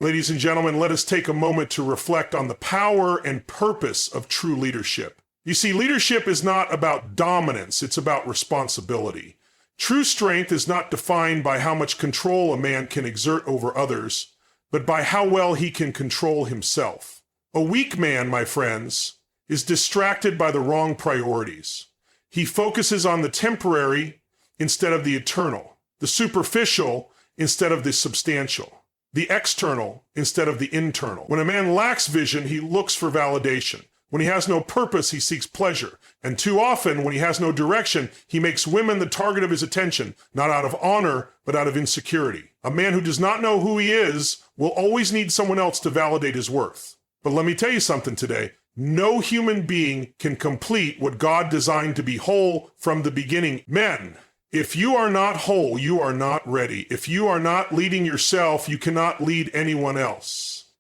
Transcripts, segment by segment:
Ladies and gentlemen, let us take a moment to reflect on the power and purpose of true leadership. You see, leadership is not about dominance, it's about responsibility. True strength is not defined by how much control a man can exert over others, but by how well he can control himself. A weak man, my friends, is distracted by the wrong priorities. He focuses on the temporary instead of the eternal, the superficial instead of the substantial, the external instead of the internal. When a man lacks vision, he looks for validation. When he has no purpose, he seeks pleasure. And too often, when he has no direction, he makes women the target of his attention, not out of honor, but out of insecurity. A man who does not know who he is will always need someone else to validate his worth. But let me tell you something today. No human being can complete what God designed to be whole from the beginning. Men, if you are not whole, you are not ready. If you are not leading yourself, you cannot lead anyone else.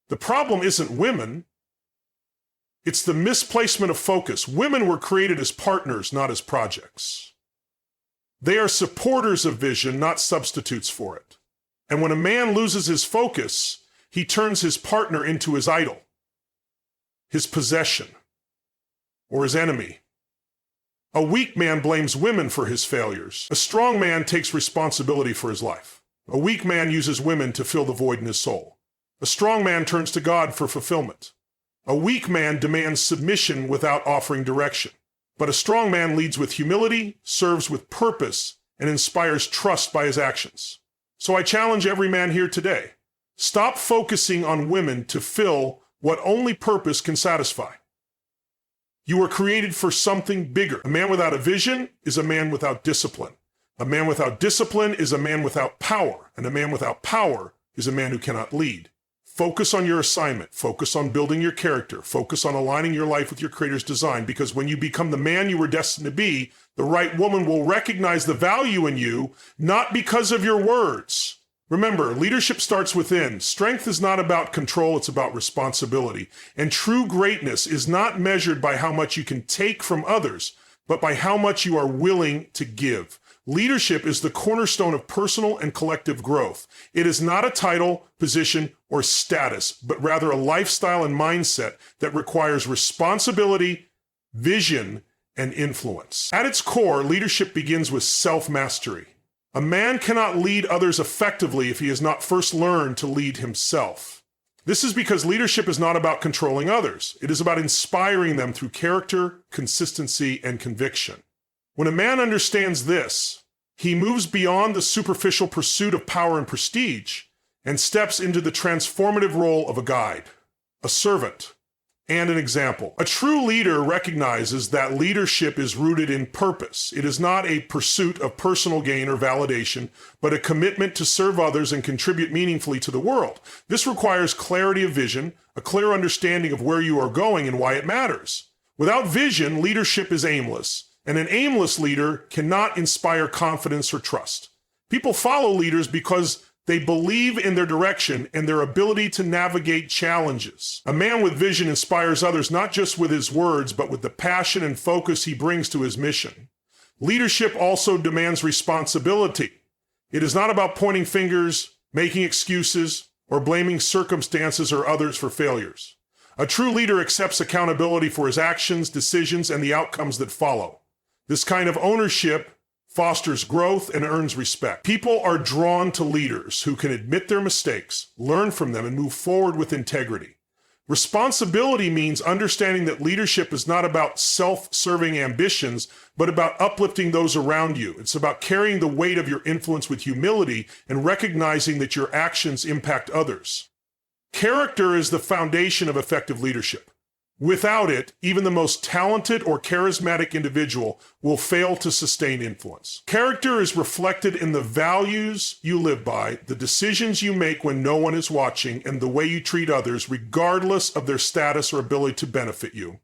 The problem isn't women. It's the misplacement of focus. Women were created as partners, not as projects. They are supporters of vision, not substitutes for it. And when a man loses his focus, he turns his partner into his idol, his possession, or his enemy. A weak man blames women for his failures. A strong man takes responsibility for his life. A weak man uses women to fill the void in his soul. A strong man turns to God for fulfillment. A weak man demands submission without offering direction. But a strong man leads with humility, serves with purpose, and inspires trust by his actions. So I challenge every man here today. Stop focusing on women to fill what only purpose can satisfy. You were created for something bigger. A man without a vision is a man without discipline. A man without discipline is a man without power. And a man without power is a man who cannot lead. Focus on your assignment. Focus on building your character. Focus on aligning your life with your Creator's design, because when you become the man you were destined to be, the right woman will recognize the value in you, not because of your words. Remember, leadership starts within. Strength is not about control, it's about responsibility. And true greatness is not measured by how much you can take from others, but by how much you are willing to give. Leadership is the cornerstone of personal and collective growth. It is not a title, position, or status, but rather a lifestyle and mindset that requires responsibility, vision, and influence. At its core, leadership begins with self-mastery. A man cannot lead others effectively if he has not first learned to lead himself. This is because leadership is not about controlling others. It is about inspiring them through character, consistency, and conviction. When a man understands this, he moves beyond the superficial pursuit of power and prestige and steps into the transformative role of a guide, a servant, and an example. A true leader recognizes that leadership is rooted in purpose. It is not a pursuit of personal gain or validation, but a commitment to serve others and contribute meaningfully to the world. This requires clarity of vision, a clear understanding of where you are going and why it matters. Without vision, leadership is aimless, and an aimless leader cannot inspire confidence or trust. People follow leaders because they believe in their direction and their ability to navigate challenges. A man with vision inspires others not just with his words, but with the passion and focus he brings to his mission. Leadership also demands responsibility. It is not about pointing fingers, making excuses, or blaming circumstances or others for failures. A true leader accepts accountability for his actions, decisions, and the outcomes that follow. This kind of ownership fosters growth and earns respect. People are drawn to leaders who can admit their mistakes, learn from them, and move forward with integrity. Responsibility means understanding that leadership is not about self-serving ambitions, but about uplifting those around you. It's about carrying the weight of your influence with humility and recognizing that your actions impact others. Character is the foundation of effective leadership. Without it, even the most talented or charismatic individual will fail to sustain influence. Character is reflected in the values you live by, the decisions you make when no one is watching, and the way you treat others, regardless of their status or ability to benefit you.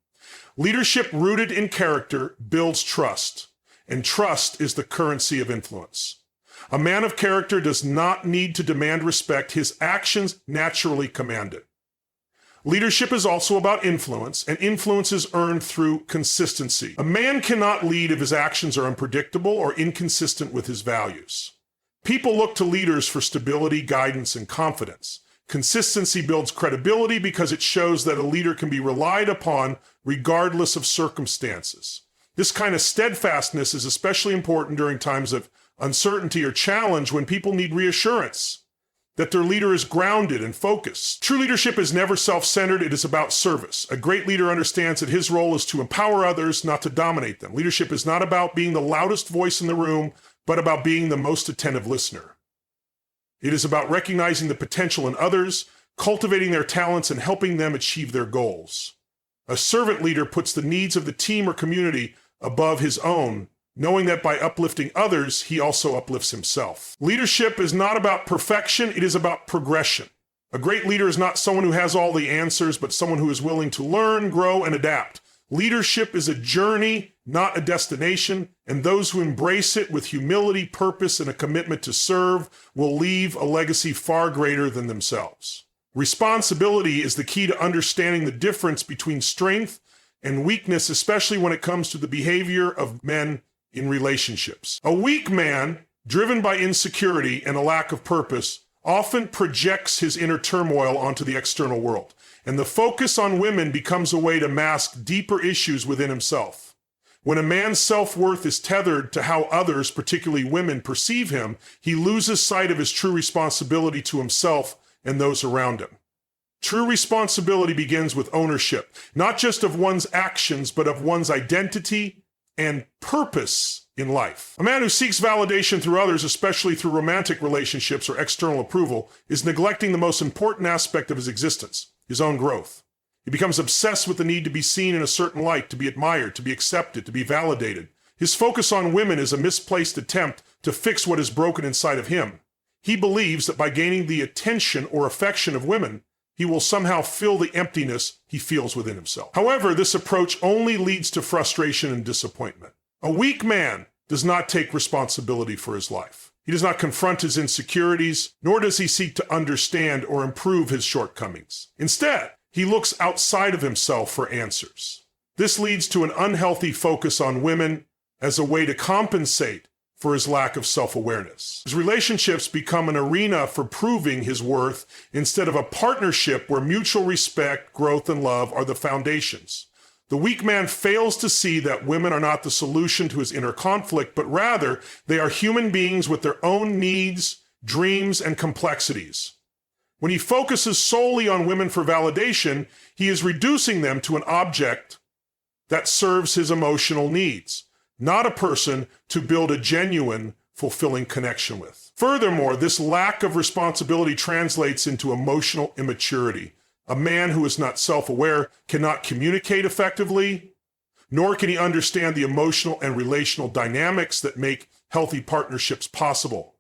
Leadership rooted in character builds trust, and trust is the currency of influence. A man of character does not need to demand respect. His actions naturally command it. Leadership is also about influence, and influence is earned through consistency. A man cannot lead if his actions are unpredictable or inconsistent with his values. People look to leaders for stability, guidance, and confidence. Consistency builds credibility because it shows that a leader can be relied upon regardless of circumstances. This kind of steadfastness is especially important during times of uncertainty or challenge when people need reassurance that their leader is grounded and focused. True leadership is never self-centered, it is about service. A great leader understands that his role is to empower others, not to dominate them. Leadership is not about being the loudest voice in the room, but about being the most attentive listener. It is about recognizing the potential in others, cultivating their talents, and helping them achieve their goals. A servant leader puts the needs of the team or community above his own, knowing that by uplifting others, he also uplifts himself. Leadership is not about perfection, it is about progression. A great leader is not someone who has all the answers, but someone who is willing to learn, grow, and adapt. Leadership is a journey, not a destination, and those who embrace it with humility, purpose, and a commitment to serve will leave a legacy far greater than themselves. Responsibility is the key to understanding the difference between strength and weakness, especially when it comes to the behavior of men in relationships. A weak man, driven by insecurity and a lack of purpose, often projects his inner turmoil onto the external world, and the focus on women becomes a way to mask deeper issues within himself. When a man's self-worth is tethered to how others, particularly women, perceive him, he loses sight of his true responsibility to himself and those around him. True responsibility begins with ownership, not just of one's actions, but of one's identity and purpose in life. A man who seeks validation through others, especially through romantic relationships or external approval, is neglecting the most important aspect of his existence, his own growth. He becomes obsessed with the need to be seen in a certain light, to be admired, to be accepted, to be validated. His focus on women is a misplaced attempt to fix what is broken inside of him. He believes that by gaining the attention or affection of women, he will somehow fill the emptiness he feels within himself. However, this approach only leads to frustration and disappointment. A weak man does not take responsibility for his life. He does not confront his insecurities, nor does he seek to understand or improve his shortcomings. Instead, he looks outside of himself for answers. This leads to an unhealthy focus on women as a way to compensate for his lack of self-awareness. His relationships become an arena for proving his worth instead of a partnership where mutual respect, growth, and love are the foundations. The weak man fails to see that women are not the solution to his inner conflict, but rather they are human beings with their own needs, dreams, and complexities. When he focuses solely on women for validation, he is reducing them to an object that serves his emotional needs, not a person to build a genuine, fulfilling connection with. Furthermore, this lack of responsibility translates into emotional immaturity. A man who is not self-aware cannot communicate effectively, nor can he understand the emotional and relational dynamics that make healthy partnerships possible.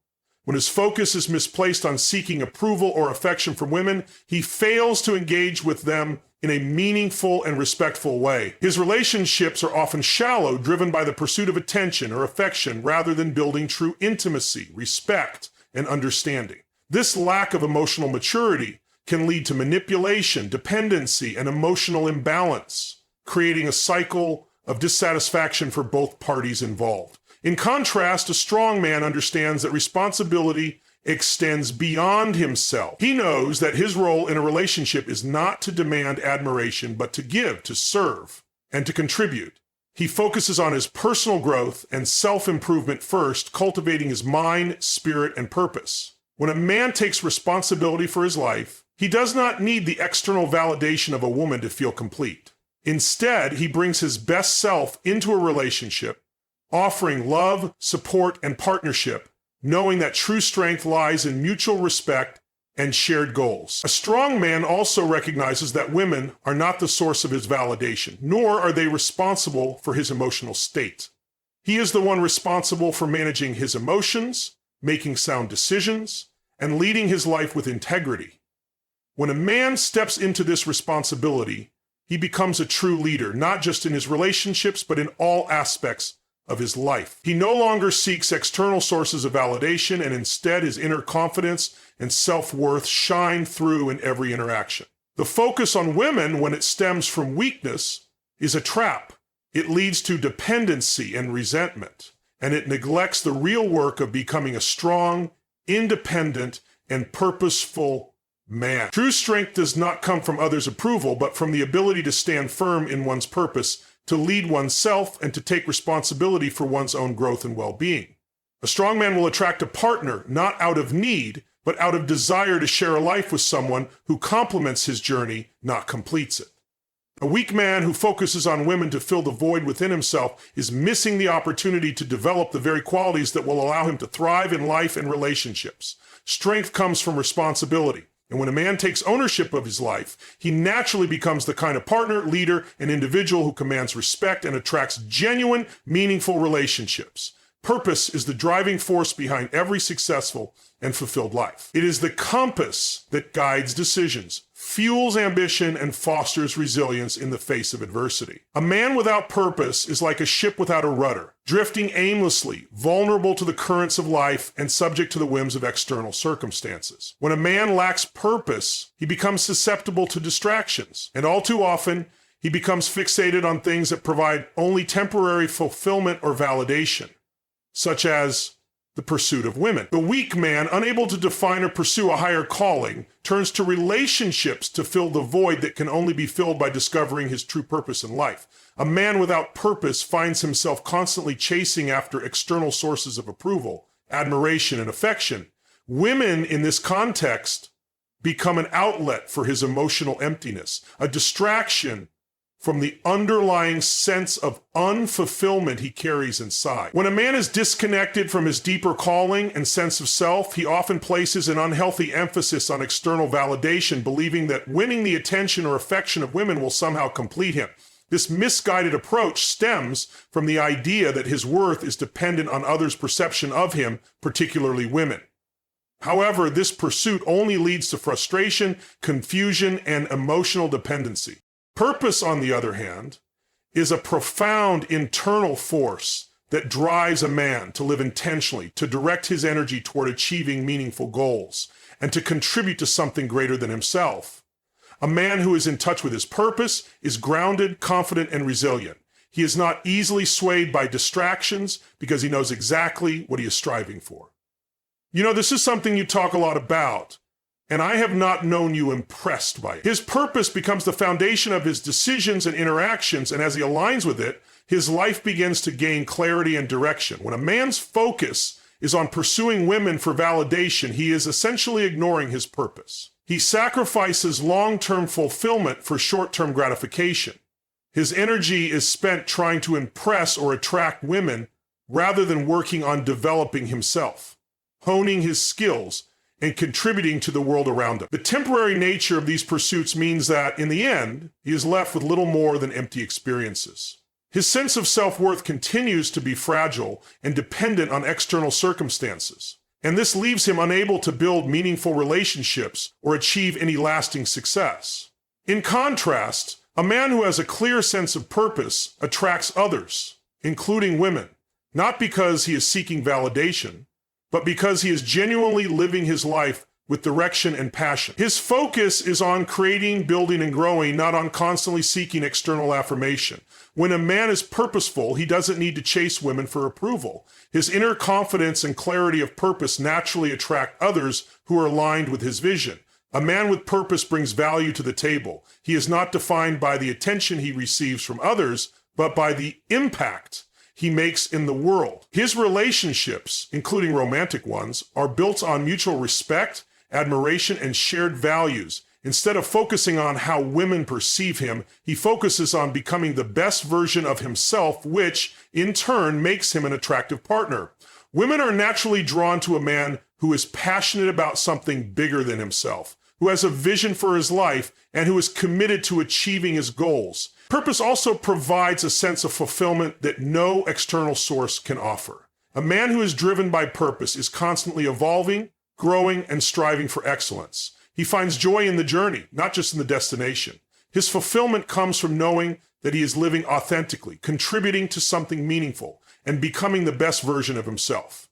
When his focus is misplaced on seeking approval or affection from women, he fails to engage with them in a meaningful and respectful way. His relationships are often shallow, driven by the pursuit of attention or affection rather than building true intimacy, respect, and understanding. This lack of emotional maturity can lead to manipulation, dependency, and emotional imbalance, creating a cycle of dissatisfaction for both parties involved. In contrast, a strong man understands that responsibility extends beyond himself. He knows that his role in a relationship is not to demand admiration, but to give, to serve, and to contribute. He focuses on his personal growth and self-improvement first, cultivating his mind, spirit, and purpose. When a man takes responsibility for his life, he does not need the external validation of a woman to feel complete. Instead, he brings his best self into a relationship, offering love, support, and partnership, knowing that true strength lies in mutual respect and shared goals. A strong man also recognizes that women are not the source of his validation, nor are they responsible for his emotional state. He is the one responsible for managing his emotions, making sound decisions, and leading his life with integrity. When a man steps into this responsibility, he becomes a true leader, not just in his relationships, but in all aspects of his life. He no longer seeks external sources of validation, and instead his inner confidence and self-worth shine through in every interaction. The focus on women, when it stems from weakness, is a trap. It leads to dependency and resentment, and it neglects the real work of becoming a strong, independent, and purposeful man. True strength does not come from others' approval, but from the ability to stand firm in one's purpose, to lead oneself, and to take responsibility for one's own growth and well-being. A strong man will attract a partner not out of need, but out of desire to share a life with someone who complements his journey, not completes it. A weak man who focuses on women to fill the void within himself is missing the opportunity to develop the very qualities that will allow him to thrive in life and relationships. Strength comes from responsibility. And when a man takes ownership of his life, he naturally becomes the kind of partner, leader, and individual who commands respect and attracts genuine, meaningful relationships. Purpose is the driving force behind every successful and fulfilled life. It is the compass that guides decisions, fuels ambition, and fosters resilience in the face of adversity. A man without purpose is like a ship without a rudder, drifting aimlessly, vulnerable to the currents of life and subject to the whims of external circumstances. When a man lacks purpose, he becomes susceptible to distractions, and all too often, he becomes fixated on things that provide only temporary fulfillment or validation, such as the pursuit of women. The weak man, unable to define or pursue a higher calling, turns to relationships to fill the void that can only be filled by discovering his true purpose in life. A man without purpose finds himself constantly chasing after external sources of approval, admiration, and affection. Women in this context become an outlet for his emotional emptiness, a distraction from the underlying sense of unfulfillment he carries inside. When a man is disconnected from his deeper calling and sense of self, he often places an unhealthy emphasis on external validation, believing that winning the attention or affection of women will somehow complete him. This misguided approach stems from the idea that his worth is dependent on others' perception of him, particularly women. However, this pursuit only leads to frustration, confusion, and emotional dependency. Purpose, on the other hand, is a profound internal force that drives a man to live intentionally, to direct his energy toward achieving meaningful goals, and to contribute to something greater than himself. A man who is in touch with his purpose is grounded, confident, and resilient. He is not easily swayed by distractions because he knows exactly what he is striving for. You know, this is something you talk a lot about, and I have not known you impressed by it. His purpose becomes the foundation of his decisions and interactions, and as he aligns with it, his life begins to gain clarity and direction. When a man's focus is on pursuing women for validation, he is essentially ignoring his purpose. He sacrifices long-term fulfillment for short-term gratification. His energy is spent trying to impress or attract women rather than working on developing himself, honing his skills, and contributing to the world around him. The temporary nature of these pursuits means that, in the end, he is left with little more than empty experiences. His sense of self-worth continues to be fragile and dependent on external circumstances, and this leaves him unable to build meaningful relationships or achieve any lasting success. In contrast, a man who has a clear sense of purpose attracts others, including women, not because he is seeking validation, but because he is genuinely living his life with direction and passion. His focus is on creating, building, and growing, not on constantly seeking external affirmation. When a man is purposeful, he doesn't need to chase women for approval. His inner confidence and clarity of purpose naturally attract others who are aligned with his vision. A man with purpose brings value to the table. He is not defined by the attention he receives from others, but by the impact he makes in the world. His relationships, including romantic ones, are built on mutual respect, admiration, and shared values. Instead of focusing on how women perceive him, he focuses on becoming the best version of himself, which, in turn, makes him an attractive partner. Women are naturally drawn to a man who is passionate about something bigger than himself, who has a vision for his life, and who is committed to achieving his goals. Purpose also provides a sense of fulfillment that no external source can offer. A man who is driven by purpose is constantly evolving, growing, and striving for excellence. He finds joy in the journey, not just in the destination. His fulfillment comes from knowing that he is living authentically, contributing to something meaningful, and becoming the best version of himself.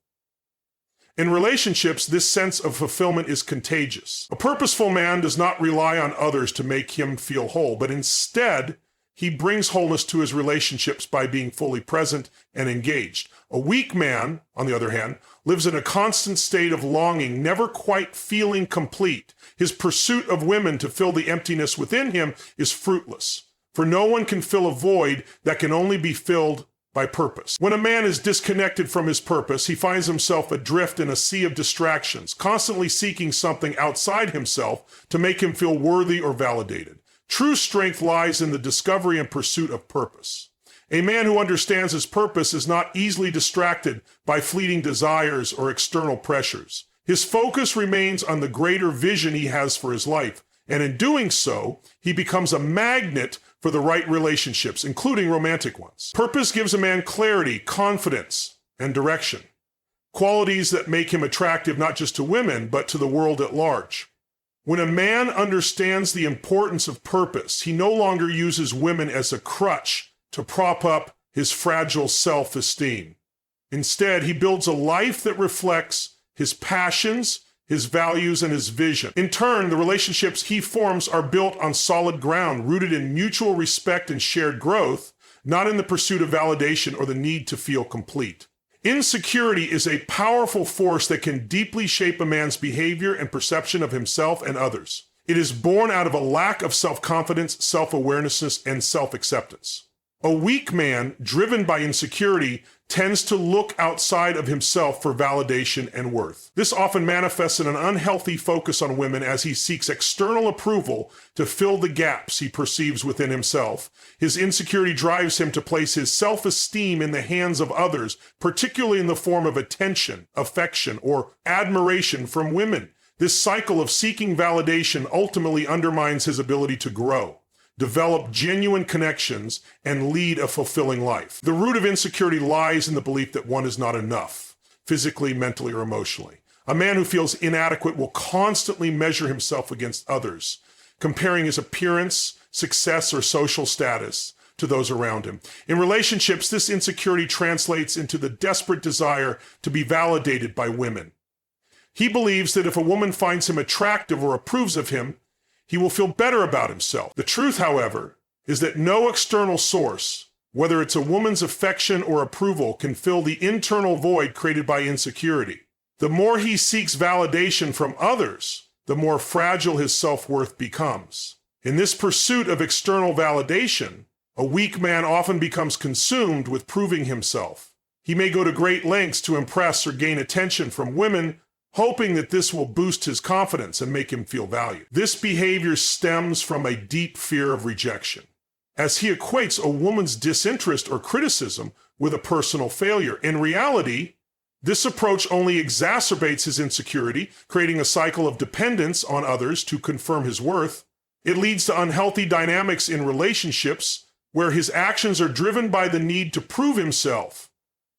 In relationships, this sense of fulfillment is contagious. A purposeful man does not rely on others to make him feel whole, but instead, he brings wholeness to his relationships by being fully present and engaged. A weak man, on the other hand, lives in a constant state of longing, never quite feeling complete. His pursuit of women to fill the emptiness within him is fruitless, for no one can fill a void that can only be filled by purpose. When a man is disconnected from his purpose, he finds himself adrift in a sea of distractions, constantly seeking something outside himself to make him feel worthy or validated. True strength lies in the discovery and pursuit of purpose. A man who understands his purpose is not easily distracted by fleeting desires or external pressures. His focus remains on the greater vision he has for his life, and in doing so, he becomes a magnet for the right relationships, including romantic ones. Purpose gives a man clarity, confidence, and direction, qualities that make him attractive not just to women, but to the world at large. When a man understands the importance of purpose, he no longer uses women as a crutch to prop up his fragile self-esteem. Instead, he builds a life that reflects his passions, his values, and his vision. In turn, the relationships he forms are built on solid ground, rooted in mutual respect and shared growth, not in the pursuit of validation or the need to feel complete. Insecurity is a powerful force that can deeply shape a man's behavior and perception of himself and others. It is born out of a lack of self-confidence, self-awareness, and self-acceptance. A weak man, driven by insecurity, tends to look outside of himself for validation and worth. This often manifests in an unhealthy focus on women as he seeks external approval to fill the gaps he perceives within himself. His insecurity drives him to place his self-esteem in the hands of others, particularly in the form of attention, affection, or admiration from women. This cycle of seeking validation ultimately undermines his ability to grow, develop genuine connections, and lead a fulfilling life. The root of insecurity lies in the belief that one is not enough, physically, mentally, or emotionally. A man who feels inadequate will constantly measure himself against others, comparing his appearance, success, or social status to those around him. In relationships, this insecurity translates into the desperate desire to be validated by women. He believes that if a woman finds him attractive or approves of him, he will feel better about himself. The truth, however, is that no external source, whether it's a woman's affection or approval, can fill the internal void created by insecurity. The more he seeks validation from others, the more fragile his self-worth becomes. In this pursuit of external validation, a weak man often becomes consumed with proving himself. He may go to great lengths to impress or gain attention from women, hoping that this will boost his confidence and make him feel valued. This behavior stems from a deep fear of rejection, as he equates a woman's disinterest or criticism with a personal failure. In reality, this approach only exacerbates his insecurity, creating a cycle of dependence on others to confirm his worth. It leads to unhealthy dynamics in relationships where his actions are driven by the need to prove himself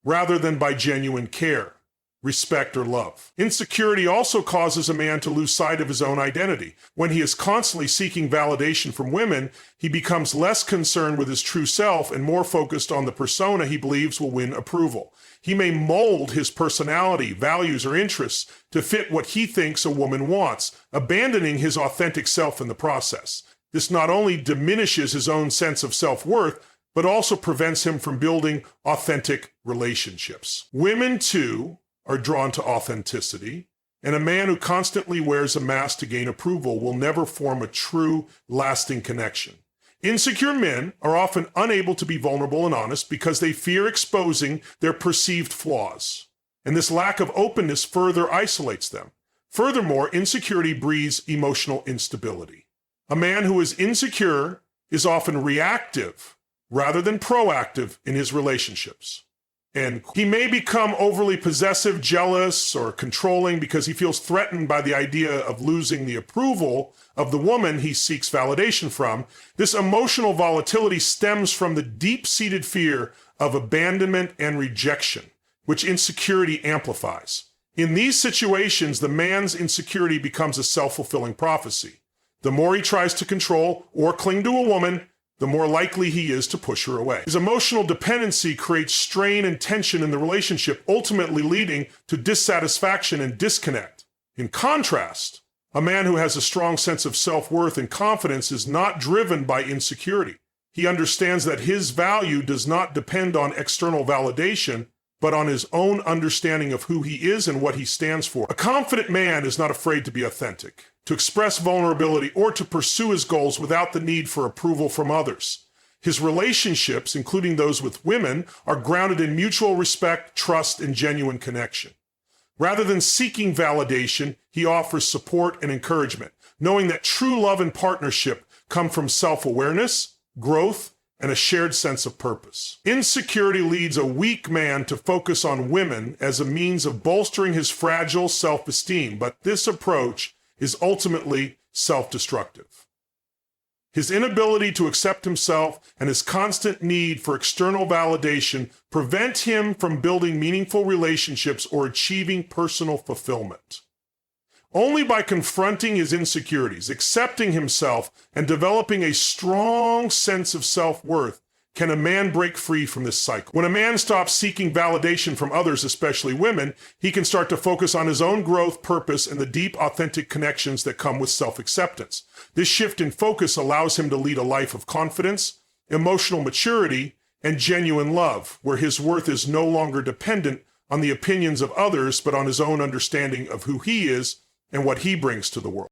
rather than by genuine care, respect, or love. Insecurity also causes a man to lose sight of his own identity. When he is constantly seeking validation from women, he becomes less concerned with his true self and more focused on the persona he believes will win approval. He may mold his personality, values, or interests to fit what he thinks a woman wants, abandoning his authentic self in the process. This not only diminishes his own sense of self-worth, but also prevents him from building authentic relationships. Women, too, are drawn to authenticity, and a man who constantly wears a mask to gain approval will never form a true, lasting connection. Insecure men are often unable to be vulnerable and honest because they fear exposing their perceived flaws, and this lack of openness further isolates them. Furthermore, insecurity breeds emotional instability. A man who is insecure is often reactive rather than proactive in his relationships. And he may become overly possessive, jealous, or controlling because he feels threatened by the idea of losing the approval of the woman he seeks validation from. This emotional volatility stems from the deep-seated fear of abandonment and rejection, which insecurity amplifies. In these situations, the man's insecurity becomes a self-fulfilling prophecy. The more he tries to control or cling to a woman, the more likely he is to push her away. His emotional dependency creates strain and tension in the relationship, ultimately leading to dissatisfaction and disconnect. In contrast, a man who has a strong sense of self-worth and confidence is not driven by insecurity. He understands that his value does not depend on external validation, but on his own understanding of who he is and what he stands for. A confident man is not afraid to be authentic, to express vulnerability, or to pursue his goals without the need for approval from others. His relationships, including those with women, are grounded in mutual respect, trust, and genuine connection. Rather than seeking validation, he offers support and encouragement, knowing that true love and partnership come from self-awareness, growth, and a shared sense of purpose. Insecurity leads a weak man to focus on women as a means of bolstering his fragile self-esteem, but this approach is ultimately self-destructive. His inability to accept himself and his constant need for external validation prevent him from building meaningful relationships or achieving personal fulfillment. Only by confronting his insecurities, accepting himself, and developing a strong sense of self-worth can a man break free from this cycle. When a man stops seeking validation from others, especially women, he can start to focus on his own growth, purpose, and the deep, authentic connections that come with self-acceptance. This shift in focus allows him to lead a life of confidence, emotional maturity, and genuine love, where his worth is no longer dependent on the opinions of others, but on his own understanding of who he is and what he brings to the world.